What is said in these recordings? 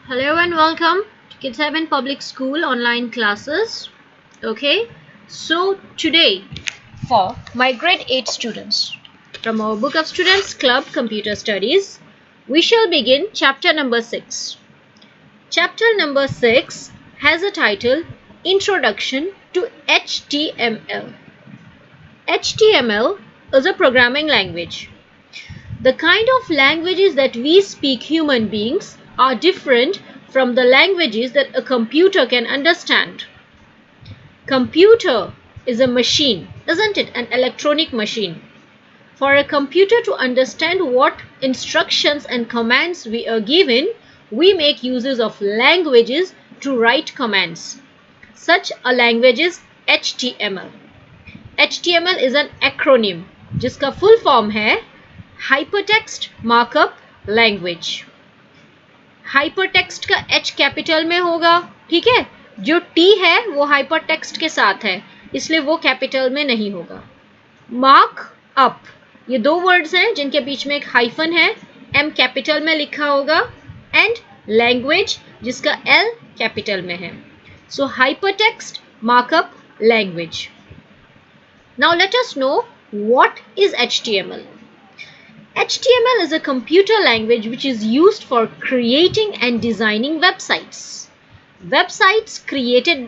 Hello and welcome to Kids Heaven Public School online classes. Okay, so today for my grade 8 students from our book of Students Club Computer Studies, we shall begin chapter number 6. Chapter number 6 has a title Introduction to HTML. HTML is a programming language. The kind of languages that we speak human beings are different from the languages that a computer can understand. Computer is a machine, isn't it? An electronic machine. For a computer to understand what instructions and commands we are given, we make uses of languages to write commands. Such a language is HTML. HTML is an acronym जिसका full form है Hypertext Markup Language. Hypertext का H capital में होगा, ठीक है. जो T है वो हाइपरटेक्स्ट के साथ है, इसलिए वो कैपिटल में नहीं होगा. मार्क अप, ये दो वर्ड्स हैं जिनके बीच में एक हाइफन है, M कैपिटल में लिखा होगा, एंड लैंग्वेज जिसका L कैपिटल में है. So hypertext markup language. Now let us know what is HTML. HTML is a computer language which is used for creating and designing websites. Websites created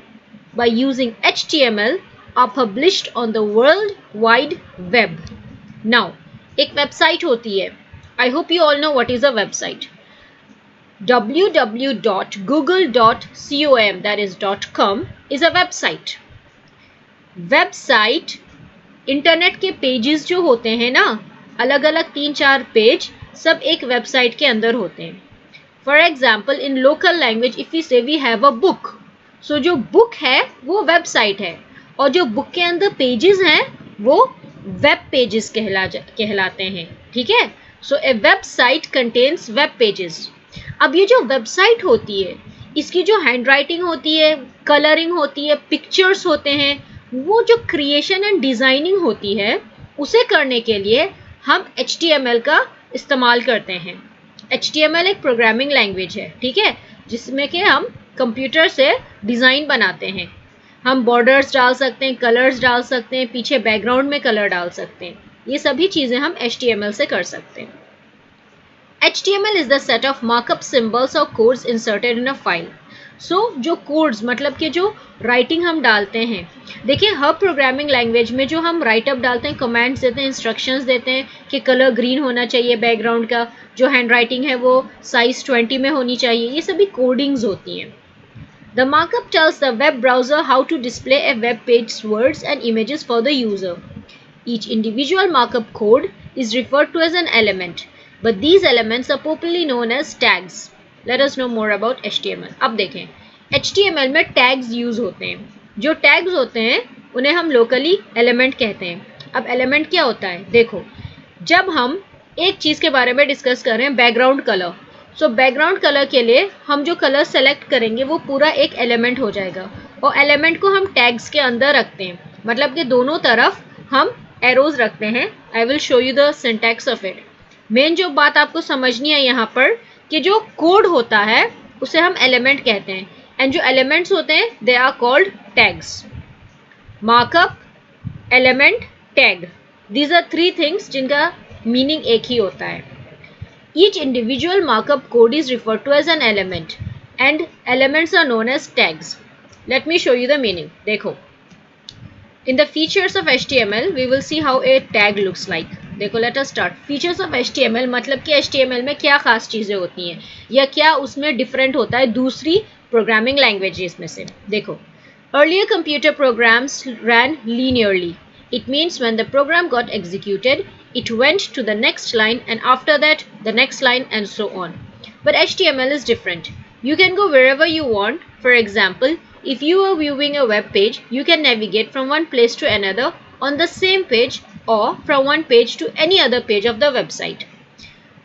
by using HTML are published on the World Wide Web. Now, एक website होती है. I hope you all know what is a website. www.google.com, that is .com, is a website. Website internet के pages जो होते हैं ना, अलग अलग 3-4 पेज सब एक वेबसाइट के अंदर होते हैं. For example in local language if we say we have a book, so जो बुक है वो वेबसाइट है, और जो बुक के अंदर पेजेस हैं वो वेब पेजेस कहलाते हैं, ठीक है. सो ए वेबसाइट कंटेन्स वेब पेजेस. अब ये जो वेबसाइट होती है इसकी जो हैंड राइटिंग होती है, कलरिंग होती है, पिक्चर्स होते हैं, वो जो क्रिएशन एंड डिजाइनिंग होती है उसे करने के लिए हम HTML का इस्तेमाल करते हैं. HTML एक प्रोग्रामिंग लैंग्वेज है, ठीक है, जिसमें कि हम कंप्यूटर से डिज़ाइन बनाते हैं. हम बॉर्डर्स डाल सकते हैं, कलर्स डाल सकते हैं, पीछे बैकग्राउंड में कलर डाल सकते हैं. ये सभी चीज़ें हम HTML से कर सकते हैं. HTML is the set of markup symbols or codes inserted in a file. सो जो कोड्स मतलब कि जो राइटिंग हम डालते हैं, देखिए हर प्रोग्रामिंग लैंग्वेज में जो हम राइटअप डालते हैं, कमांड्स देते हैं, इंस्ट्रक्शंस देते हैं कि कलर ग्रीन होना चाहिए बैकग्राउंड का, जो हैंड राइटिंग है वो साइज 20 में होनी चाहिए, ये सभी कोडिंग्स होती हैं. The markup tells the web browser how to display a web page words and images for the user. Each individual markup code is referred to as an element, but these elements are popularly known as tags. Let us know more about HTML. अब देखें HTML में tags use होते हैं. जो tags होते हैं उन्हें हम लोकली एलिमेंट कहते हैं. अब एलिमेंट क्या होता है, देखो जब हम एक चीज़ के बारे में डिस्कस कर रहे हैं, background colour, so background colour के लिए हम जो कलर सेलेक्ट करेंगे वो पूरा एक एलिमेंट हो जाएगा, और एलिमेंट को हम टैग्स के अंदर रखते हैं, मतलब कि दोनों तरफ हम एरोज रखते हैं. I will show you the syntax of it. Main जो बात आपको समझनी है यहाँ पर कि जो कोड होता है उसे हम एलिमेंट कहते हैं, एंड जो एलिमेंट्स होते हैं they are called tags. Markup, element, tag, these are 3 things जिनका मीनिंग एक ही होता है. Each individual markup code is referred to as an element and elements are known as tags. Let me show you the meaning. देखो in the features of HTML we will see how a tag looks like. देखो let us start. Features of HTML मतलब कि HTML में क्या खास चीज़ें होती हैं या क्या उसमें डिफरेंट होता है दूसरी प्रोग्रामिंग लैंग्वेजेस में से. देखो earlier computer programs ran linearly. It means when the program got executed it went to the next line and after that the next line and so on. But HTML is different. You can go wherever you want. For example, if you are viewing a web page, you can navigate from one place to another on the same page or from one page to any other page of the website.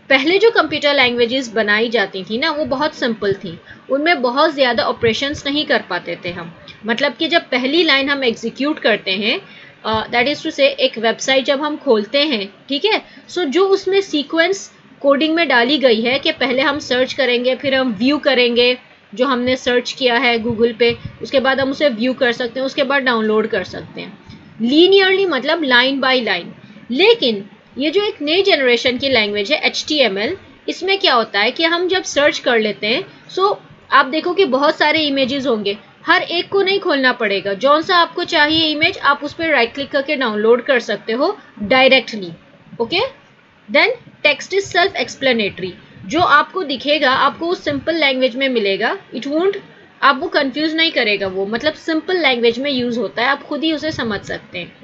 पहले जो computer languages बनाई जाती थी ना वो बहुत simple थी, उनमें बहुत ज़्यादा ऑपरेशंस नहीं कर पाते थे हम. मतलब कि जब पहली लाइन हम एग्जीक्यूट करते हैं, दैट इज़ टू से एक वेबसाइट जब हम खोलते हैं, ठीक है, सो जो उसमें सीक्वेंस कोडिंग में डाली गई है कि पहले हम सर्च करेंगे, फिर हम व्यू करेंगे जो हमने सर्च किया है गूगल पे, उसके बाद हम उसे व्यू कर सकते हैं, उसके बाद डाउनलोड कर सकते हैं। लीनियरली मतलब लाइन बाय लाइन। लेकिन ये जो एक नई जनरेशन की लैंग्वेज है HTML, इसमें क्या होता है कि हम जब सर्च कर लेते हैं आप देखो कि बहुत सारे इमेजेस होंगे, हर एक को नहीं खोलना पड़ेगा, जौन सा आपको चाहिए इमेज आप उस पर राइट क्लिक करके डाउनलोड कर सकते हो directly. Okay, then text is self explanatory, जो आपको दिखेगा आपको उस सिंपल लैंग्वेज में मिलेगा, इट वोंट आपको कंफ्यूज नहीं करेगा, वो मतलब सिंपल लैंग्वेज में यूज होता है, आप खुद ही उसे समझ सकते हैं।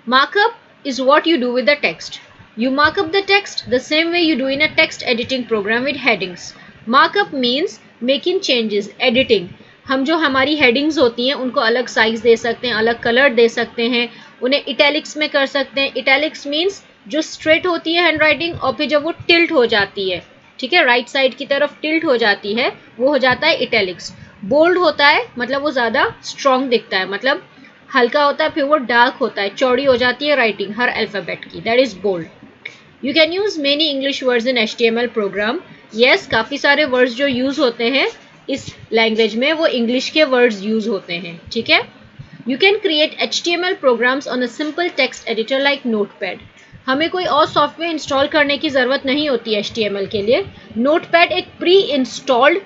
Markup is what you do with the text. You mark up the text the same way you do in a text editing program with headings. Markup means making changes, editing. हम जो हमारी headings होती हैं उनको अलग size दे सकते हैं, अलग color दे सकते हैं, उन्हें italics में कर सकते हैं। italics means जो straight होती है handwriting और फिर जब वो tilt हो जाती है, ठीक है, right side की तरफ tilt हो जाती है, वो हो जाता है italics. bold होता है मतलब वो ज़्यादा strong दिखता है, मतलब हल्का होता है, फिर वो डार्क होता है, चौड़ी हो जाती है राइटिंग हर अल्फाबेट की, that is bold. You can use many English words in HTML program. Yes, काफ़ी सारे वर्ड्स जो यूज होते हैं इस लैंग्वेज में वो इंग्लिश के वर्ड्स यूज होते हैं, ठीक है। You can create HTML programs on a simple text editor like Notepad. हमें कोई और सॉफ्टवेयर इंस्टॉल करने की ज़रूरत नहीं होती है HTML के लिए। नोटपैड एक प्री इंस्टॉल्ड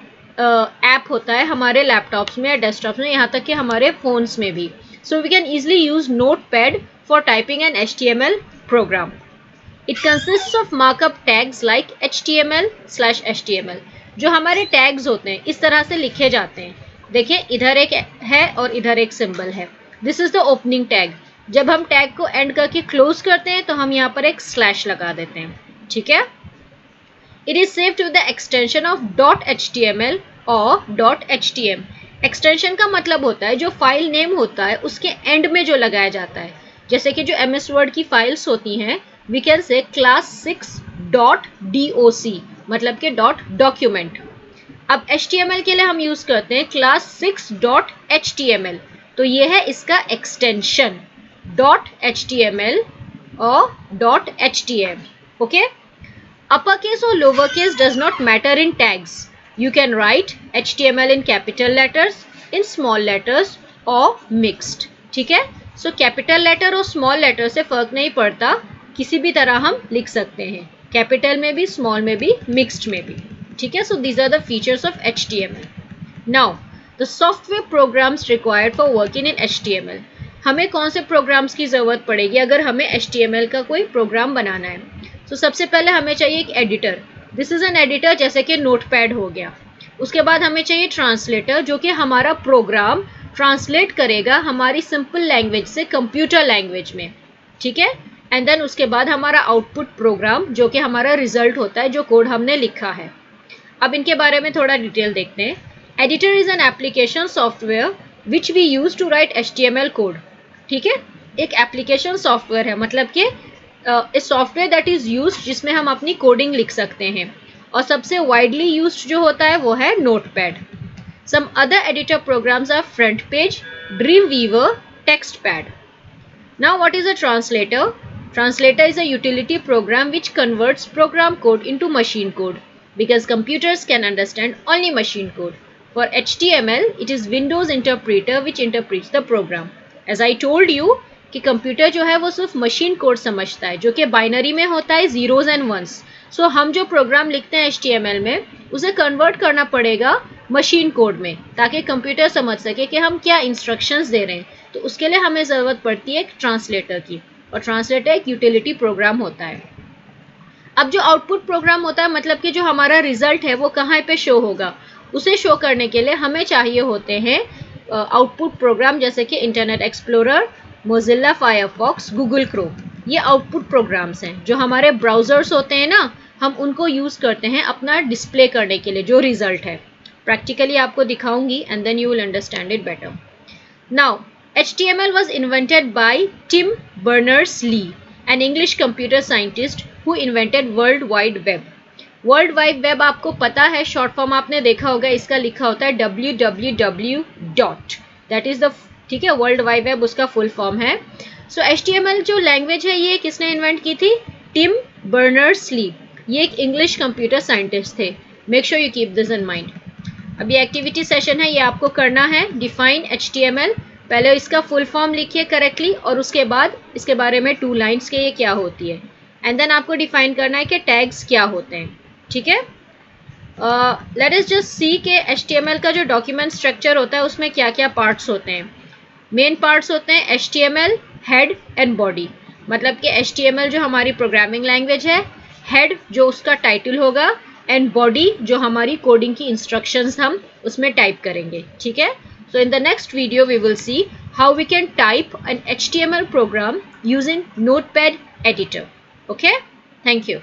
ऐप होता है हमारे लैपटॉप्स में या डेस्कटॉप्स में, यहाँ तक कि हमारे फ़ोन्स में भी। So we can easily use Notepad for typing an HTML program. It consists of markup tags like HTML/HTML. जो हमारे टैग्स होते हैं इस तरह से लिखे जाते हैं। देखिए इधर एक है और इधर एक सिंबल है। This is the opening tag. जब हम टैग को एंड करके क्लोज करते हैं तो हम यहाँ पर एक स्लैश लगा देते हैं, ठीक है। It is saved with the extension of .html और .htm. एक्सटेंशन का मतलब होता है जो फाइल नेम होता है उसके एंड में जो लगाया जाता है, जैसे कि जो MS वर्ड की फाइल्स होती हैं, we can say class 6 .doc मतलब के .document। अब HTML के लिए हम यूज करते हैं class 6 .html, तो ये है इसका एक्सटेंशन .html और .htm। ओके, अपर केस और lower case does not matter in tags. You can write HTML in capital letters, in small letters or mixed, ठीक है। So capital letter और small letter से फर्क नहीं पड़ता, किसी भी तरह हम लिख सकते हैं, कैपिटल में भी, स्मॉल में भी, मिक्स्ड में भी, ठीक है। So these are the features of HTML. Now the software programs required for working in HTML. हमें कौन से प्रोग्राम्स की ज़रूरत पड़ेगी अगर हमें HTML का कोई प्रोग्राम बनाना है। So सबसे पहले हमें चाहिए एक editor. This is an editor, जैसे कि नोटपैड हो गया। उसके बाद हमें चाहिए ट्रांसलेटर, जो कि हमारा प्रोग्राम ट्रांसलेट करेगा हमारी सिंपल लैंग्वेज से कंप्यूटर लैंग्वेज में, ठीक है। एंड देन उसके बाद हमारा आउटपुट प्रोग्राम, जो कि हमारा रिजल्ट होता है जो कोड हमने लिखा है। अब इनके बारे में थोड़ा डिटेल देखते हैं। Editor is an application software which we use to write HTML code, ठीक है। एक एप्लीकेशन सॉफ्टवेयर है, मतलब कि a software that is use जिसमें हम अपनी कोडिंग लिख सकते हैं, और सबसे वाइडली यूज्ड जो होता है वो है Notepad. Some other editor programs are FrontPage, Dreamweaver, TextPad. Now what is a translator? Translator is a utility program which converts program code into machine code because computers can understand only machine code. For HTML, it is Windows interpreter which interprets the program. As I told you कि computer जो है वो सिर्फ machine code समझता है, जो कि binary में होता है जीरोज एंड वंस। सो हम जो प्रोग्राम लिखते हैं HTML में उसे कन्वर्ट करना पड़ेगा मशीन कोड में, ताकि कंप्यूटर समझ सके कि हम क्या इंस्ट्रक्शंस दे रहे हैं। तो उसके लिए हमें ज़रूरत पड़ती है एक ट्रांसलेटर की, और ट्रांसलेटर एक यूटिलिटी प्रोग्राम होता है। अब जो आउटपुट प्रोग्राम होता है, मतलब कि जो हमारा रिजल्ट है वो कहाँ पे शो होगा, उसे शो करने के लिए हमें चाहिए होते हैं आउटपुट प्रोग्राम, जैसे कि internet explorer, Mozilla Firefox, Google Chrome. ये आउटपुट प्रोग्राम्स हैं जो हमारे ब्राउजर्स होते हैं ना, हम उनको यूज़ करते हैं अपना डिस्प्ले करने के लिए जो रिजल्ट है। प्रैक्टिकली आपको दिखाऊंगी and then you will understand it better. Now HTML was invented by Tim Berners-Lee, an English computer scientist who invented World Wide Web. World Wide Web आपको पता है, शॉर्ट फॉर्म आपने देखा होगा, इसका लिखा होता है www. That is the, ठीक है, वर्ल्ड वाइड वेब उसका फुल फॉर्म है। सो HTML जो लैंग्वेज है ये किसने इन्वेंट की थी? Tim Berners Lee. ये एक इंग्लिश कंप्यूटर साइंटिस्ट थे। Make sure you keep this in mind. अभी एक्टिविटी सेशन है, ये आपको करना है। डिफाइन HTML, पहले इसका फुल फॉर्म लिखिए करेक्टली और उसके बाद इसके बारे में 2 लाइन्स के ये क्या होती है, एंड देन आपको डिफाइन करना है कि टैग्स क्या होते हैं। ठीक है, लेट अस जस्ट सी के HTML का जो डॉक्यूमेंट स्ट्रक्चर होता है उसमें क्या क्या पार्ट्स होते हैं। मेन पार्ट्स होते हैं HTML, हेड एंड बॉडी। मतलब कि HTML जो हमारी प्रोग्रामिंग लैंग्वेज है, हेड जो उसका टाइटल होगा, एंड बॉडी जो हमारी कोडिंग की इंस्ट्रक्शंस हम उसमें टाइप करेंगे। ठीक है, so in the next video we will see how we can type an HTML program using Notepad editor. Okay, thank you.